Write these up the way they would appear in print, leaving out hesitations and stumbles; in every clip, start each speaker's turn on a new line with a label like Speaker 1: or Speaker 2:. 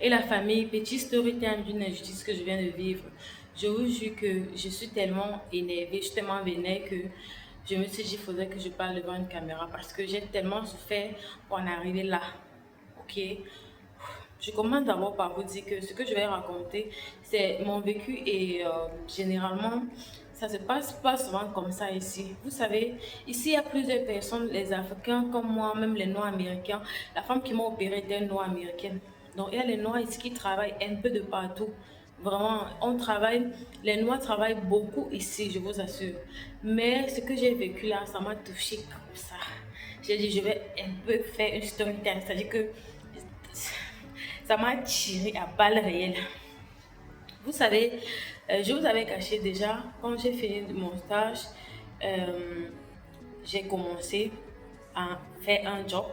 Speaker 1: Et la famille, petit story time d'une injustice que je viens de vivre. Je vous jure que je suis tellement énervée, je suis tellement vénère que je me suis dit qu'il faudrait que je parle devant une caméra parce que j'ai tellement souffert pour en arriver là. Ok? Je commence d'abord par vous dire que ce que je vais raconter, c'est mon vécu et généralement, ça se passe pas souvent comme ça ici. Vous savez, ici, il y a plusieurs personnes, les Africains comme moi, même les Noirs américains. La femme qui m'a opérée était une Noire américaine. Donc, il y a les Noirs ici qui travaillent un peu de partout. Vraiment, on travaille, les Noirs travaillent beaucoup ici, je vous assure. Mais ce que j'ai vécu là, ça m'a touché comme ça. J'ai dit, je vais un peu faire une story time, c'est-à-dire que ça m'a tiré à balles réelles. Vous savez, je vous avais caché déjà, quand j'ai fini mon stage, euh, j'ai commencé à faire un job.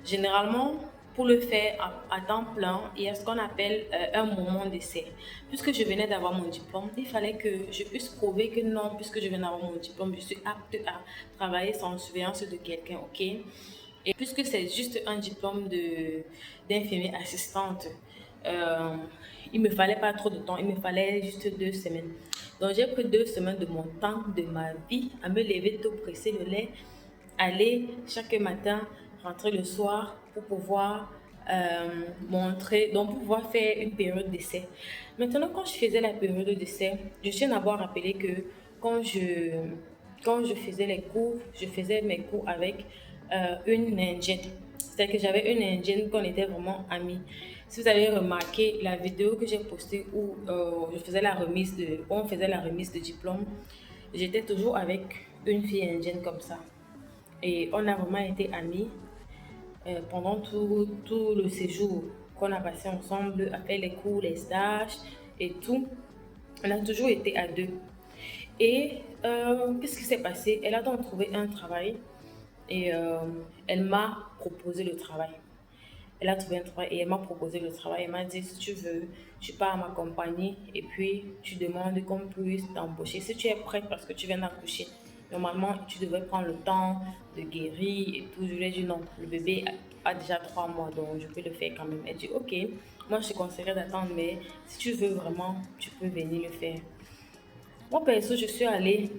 Speaker 1: Généralement, pour le faire à temps plein, il y a ce qu'on appelle un moment d'essai. Puisque je venais d'avoir mon diplôme, il fallait que je puisse prouver que non, puisque je viens d'avoir mon diplôme, je suis apte à travailler sans surveillance de quelqu'un, ok? Et puisque c'est juste un diplôme d'infirmière assistante, euh, il ne me fallait pas trop de temps, il me fallait juste 2 semaines. Donc j'ai pris 2 semaines de mon temps, de ma vie, à me lever tôt, presser le lait, aller chaque matin, rentrer le soir pour pouvoir montrer, donc pour pouvoir faire une période d'essai. Maintenant, quand je faisais la période d'essai, je tiens d'abord à rappeler que quand je, quand je faisais les cours, je faisais mes cours avec une Indienne. C'est-à-dire que j'avais une Indienne qu'on était vraiment amis. Si vous avez remarqué la vidéo que j'ai postée où je faisais la remise on faisait la remise de diplôme, j'étais toujours avec une fille indienne comme ça. Et on a vraiment été amis pendant tout le séjour qu'on a passé ensemble, à faire les cours, les stages et tout. On a toujours été à deux. Et qu'est-ce qui s'est passé? Elle a donc trouvé un travail et elle m'a proposé le travail. Elle a trouvé un travail et elle m'a proposé le travail. Elle m'a dit, si tu veux, tu pars à ma compagnie et puis tu demandes qu'on puisse t'embaucher. Si tu es prête parce que tu viens d'accoucher, normalement, tu devrais prendre le temps de guérir et tout. Je lui ai dit non, le bébé a déjà 3 mois, donc je peux le faire quand même. Elle dit, ok, moi je te conseillerais d'attendre, mais si tu veux vraiment, tu peux venir le faire. Moi, perso, je suis allée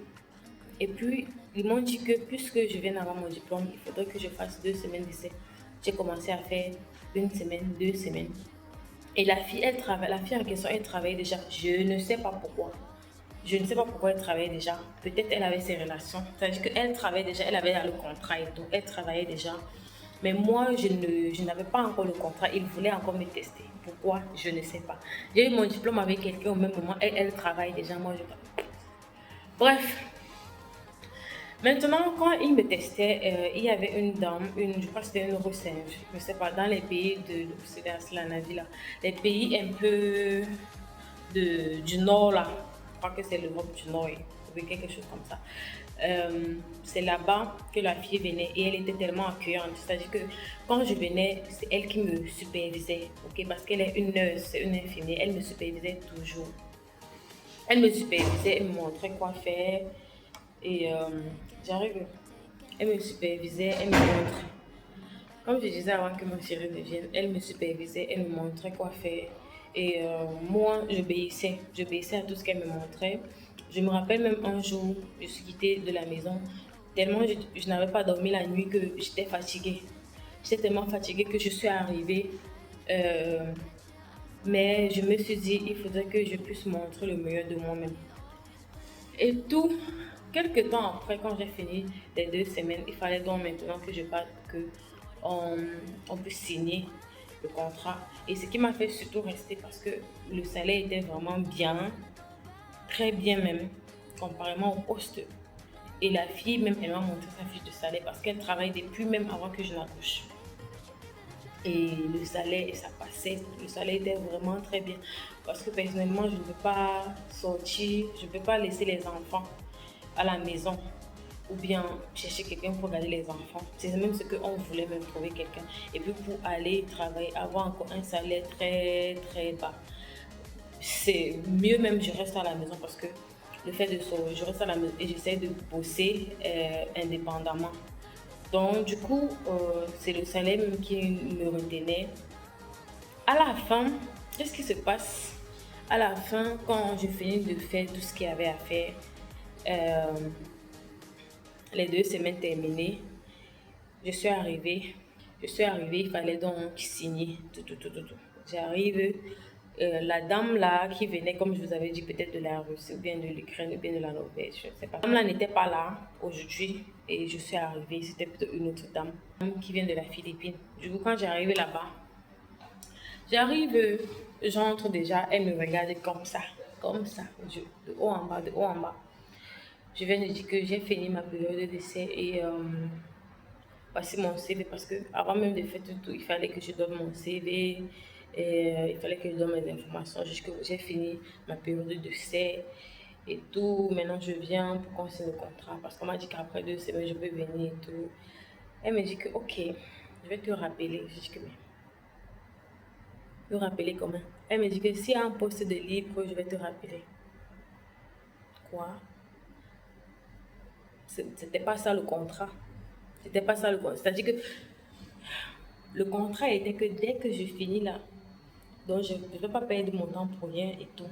Speaker 1: et puis, ils m'ont dit que puisque je viens d'avoir mon diplôme, il faudrait que je fasse 2 semaines d'essai. J'ai commencé à faire une semaine, 2 semaines. Et la fille en question, elle travaillait déjà. Je ne sais pas pourquoi. Je ne sais pas pourquoi elle travaillait déjà. Peut-être elle avait ses relations. C'est-à-dire qu'elle travaillait déjà, elle avait le contrat et tout. Elle travaillait déjà. Mais moi, je n'avais pas encore le contrat. Il voulait encore me tester. Pourquoi? Je ne sais pas. J'ai eu mon diplôme avec quelqu'un au même moment. Elle travaille déjà. Moi, je... Bref, maintenant, quand il me testait, il y avait une dame, je crois que c'était une Russin, je ne sais pas, dans les pays de c'est à Slanavie là, les pays un peu du nord là, je crois que c'est l'Europe du Nord, ou quelque chose comme ça. C'est là-bas que la fille venait et elle était tellement accueillante. C'est-à-dire que quand je venais, c'est elle qui me supervisait, ok, parce qu'elle est une nurse, une infirmière, elle me supervisait toujours. Elle me supervisait, elle me montrait quoi faire. Et j'arrive, elle me supervisait, elle me montrait. Comme je disais avant que mon chéri ne vienne, elle me supervisait, elle me montrait quoi faire. Et moi, j'obéissais à tout ce qu'elle me montrait. Je me rappelle même un jour, je suis quittée de la maison, tellement je n'avais pas dormi la nuit que j'étais fatiguée. J'étais tellement fatiguée que je suis arrivée. euh, mais je me suis dit, il faudrait que je puisse montrer le meilleur de moi-même. Et tout, quelques temps après, quand j'ai fini les 2 semaines, il fallait donc maintenant que je parte, que on, on puisse signer le contrat. Et ce qui m'a fait surtout rester parce que le salaire était vraiment bien, très bien même, comparément au poste. Et la fille, même, elle m'a montré sa fiche de salaire parce qu'elle travaille depuis même avant que je n'accouche. Et le salaire, ça passait, le salaire était vraiment très bien. Parce que personnellement, je ne veux pas sortir, je ne peux pas laisser les enfants à la maison ou bien chercher quelqu'un pour garder les enfants. C'est même ce qu'on voulait, même trouver quelqu'un. Et puis pour aller travailler, avoir encore un salaire très très bas. C'est mieux même je reste à la maison parce que le fait de sortir, je reste à la maison et j'essaie de bosser indépendamment. Donc, du coup, c'est le salaire même qui me retenait. À la fin, qu'est-ce qui se passe? À la fin, quand je finis de faire tout ce qu'il y avait à faire, euh, les 2 semaines terminées, je suis arrivée. Il fallait donc signer tout. J'arrive, la dame là qui venait, comme je vous avais dit, peut-être de la Russie ou bien de l'Ukraine ou bien de la Norvège, je ne sais pas. La dame là n'était pas là aujourd'hui et je suis arrivée, c'était plutôt une autre dame qui vient de la Philippine. Du coup, quand j'arrive là-bas, j'arrive, j'entre déjà, elle me regarde comme ça, de haut en bas, de haut en bas. Je viens de dire que j'ai fini ma période d'essai et passer mon CV parce que avant même de faire tout, il fallait que je donne mon CV et il fallait que je donne mes informations jusqu'à j'ai fini ma période d'essai et tout. Maintenant, je viens pour qu'on signe le contrat parce qu'on m'a dit qu'après 2 semaines, je peux venir et tout. Elle me dit que, ok, je vais te rappeler. Je dis que, mais te rappeler comment? Elle me dit que s'il y a un poste de libre, je vais te rappeler. Quoi? C'était pas ça le contrat. C'était pas ça le contrat. C'est-à-dire que le contrat était que dès que je finis là, donc je ne vais pas perdre mon temps pour rien et tout.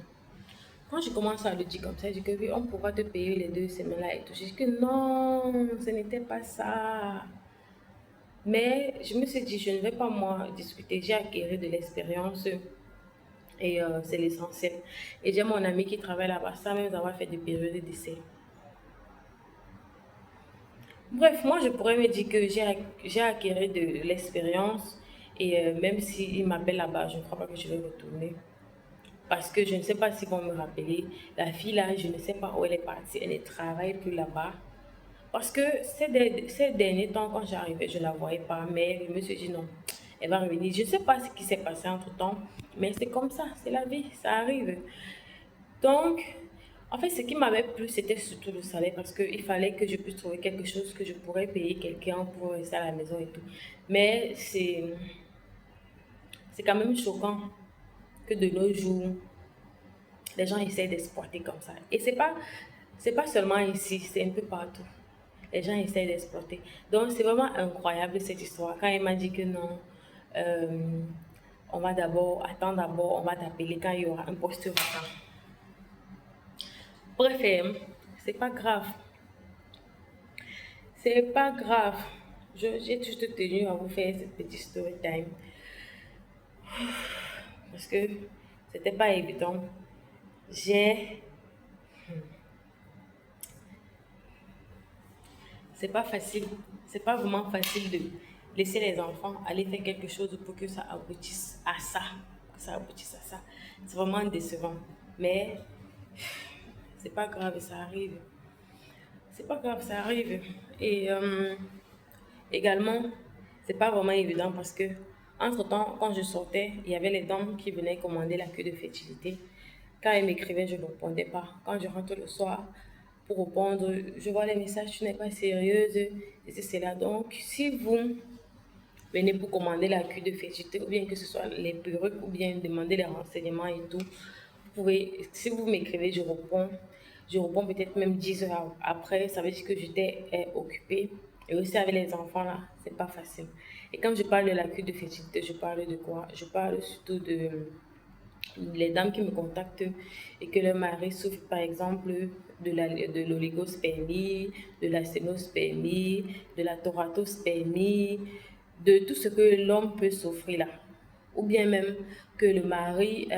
Speaker 1: Quand je commence à le dire comme ça, je dis que oui, on pourra te payer les 2 semaines là et tout. Je dis que non, ce n'était pas ça. Mais je me suis dit, je ne vais pas moi discuter. J'ai acquis de l'expérience et c'est l'essentiel. Et j'ai mon ami qui travaille là-bas, ça même avoir fait des périodes d'essai. Bref, moi, je pourrais me dire que j'ai acquis de l'expérience et même s'il m'appelle là-bas, je ne crois pas que je vais retourner. Parce que je ne sais pas s'ils vont me rappeler. La fille là, je ne sais pas où elle est partie. Elle ne travaille plus là-bas. Parce que ces derniers temps, quand j'arrivais, je ne la voyais pas. Mais je me suis dit non, elle va revenir. Je ne sais pas ce qui s'est passé entre-temps. Mais c'est comme ça, c'est la vie, ça arrive. Donc, en fait, ce qui m'avait plu, c'était surtout le salaire parce qu'il fallait que je puisse trouver quelque chose que je pourrais payer quelqu'un pour rester à la maison et tout. Mais c'est quand même choquant que de nos jours, les gens essaient d'exploiter comme ça. Et c'est pas seulement ici, c'est un peu partout. Les gens essaient d'exploiter. Donc, c'est vraiment incroyable cette histoire. Quand il m'a dit que non, euh, on va d'abord, attends d'abord, on va t'appeler quand il y aura un poste vacant. Bref, c'est pas grave. C'est pas grave. J'ai juste tenu à vous faire cette petite story time parce que c'était pas évident. J'ai. C'est pas facile. C'est pas vraiment facile de laisser les enfants aller faire quelque chose pour que ça aboutisse à ça. Que ça aboutisse à ça. C'est vraiment décevant. Mais c'est pas grave, ça arrive. C'est pas grave, ça arrive. Et également, c'est pas vraiment évident parce que, entre-temps, quand je sortais, il y avait les dames qui venaient commander la queue de fertilité. Quand elles m'écrivaient, je ne répondais pas. Quand je rentre le soir pour répondre, je vois les messages, tu n'es pas sérieuse, et c'est là. Donc, si vous venez pour commander la queue de fertilité, ou bien que ce soit les perruques, ou bien demander les renseignements et tout, vous pouvez, si vous m'écrivez, je réponds. Je réponds peut-être même 10 heures après, ça veut dire que j'étais occupée. Et aussi avec les enfants là, c'est pas facile. Et quand je parle de la queue de fertilité, je parle de quoi? Je parle surtout de les dames qui me contactent et que leur mari souffre par exemple de l'oligospermie, de la sténospermie, de la thoratospermie, de tout ce que l'homme peut souffrir là. Ou bien même que le mari,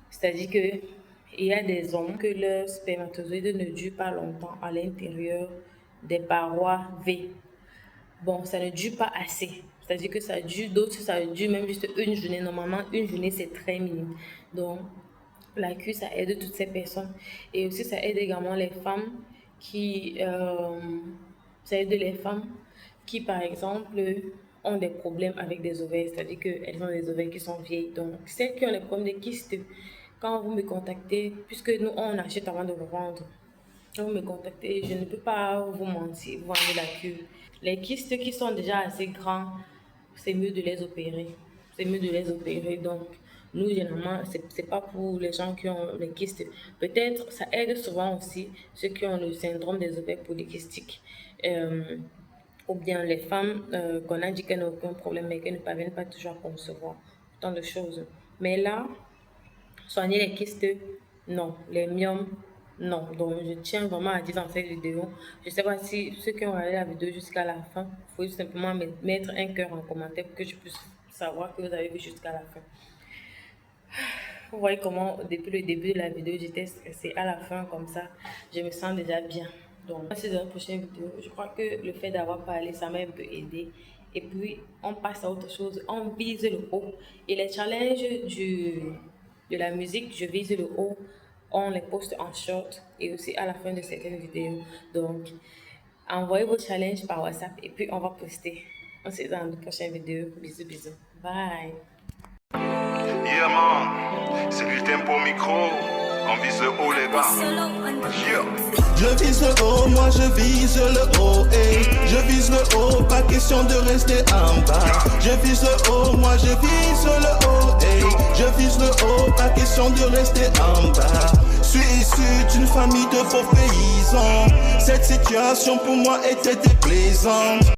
Speaker 1: c'est-à-dire que il y a des hommes que leur spermatozoïde ne dure pas longtemps à l'intérieur des parois V. Bon, ça ne dure pas assez. C'est-à-dire que ça dure, d'autres, ça dure même juste une journée. Normalement, une journée, c'est très minime. Donc, la cure, ça aide toutes ces personnes. Et aussi, ça aide également les femmes qui, ça aide les femmes qui, par exemple, ont des problèmes avec des ovaires. C'est-à-dire qu'elles ont des ovaires qui sont vieilles. Donc, celles qui ont les problèmes de kystes, quand vous me contactez, puisque nous, on achète avant de vous vendre, quand vous me contactez, je ne peux pas vous mentir, vous vendre la cure. Les kystes qui sont déjà assez grands, c'est mieux de les opérer. C'est mieux de les opérer. Donc, nous, généralement, c'est pas pour les gens qui ont les kystes. Peut-être, ça aide souvent aussi ceux qui ont le syndrome des ovaires polykystiques. Ou bien les femmes qu'on a dit qu'elles n'ont aucun problème mais qu'elles ne parviennent pas toujours à concevoir. tant de choses. Mais là, soigner les kystes, non. Les myomes, non. Donc, je tiens vraiment à dire dans cette vidéo, je ne sais pas si ceux qui ont regardé la vidéo jusqu'à la fin, il faut simplement mettre un cœur en commentaire pour que je puisse savoir que vous avez vu jusqu'à la fin. Vous voyez comment, depuis le début de la vidéo, j'étais stressée. À la fin, comme ça, je me sens déjà bien. Donc, c'est dans la prochaine vidéo. Je crois que le fait d'avoir parlé, ça m'a un peu aidé. Et puis, on passe à autre chose. On vise le haut. Et les challenges de la musique, je vise le haut. On les poste en short et aussi à la fin de certaines vidéos. Donc, envoyez vos challenges par WhatsApp et puis on va poster. On se dit dans la prochaine vidéo. Bisous, bisous. Bye.
Speaker 2: Yeah man, c'est du tempo micro, on vise le haut les bas. Yeah.
Speaker 3: Je vise le haut, moi je vise le haut, hey. Je vise le haut, pas question de rester en bas. Je vise le haut, moi je vise le haut, hey. Je vise le haut, pas question de rester en bas. Je suis issu d'une famille de faux paysans. Cette situation pour moi était déplaisante.